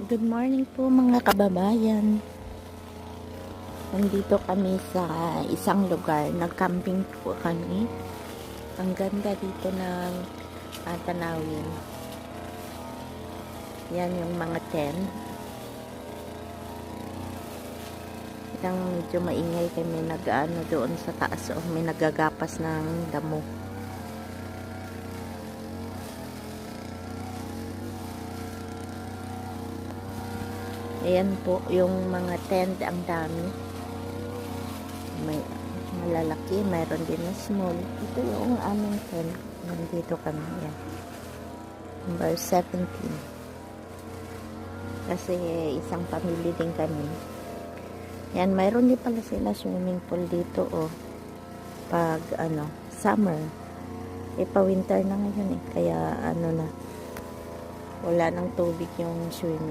Good morning po mga kababayan. Nandito kami sa isang lugar. Nag-camping po kami. Ang ganda dito ng tanawin. Yan yung mga tent. Yang medyo maingay kami nag-ano doon sa taas. May nagagapas ng damo. Ayan po yung mga tent, ang dami. May malalaki, mayroon din na small. Ito yung aming tent. Nandito kami. Yan. Number 17. Kasi isang pamilya din kami. Yan, mayroon din pala sila swimming pool dito pag summer. Pa-winter na ngayon kaya na wala nang tubig yung swimming.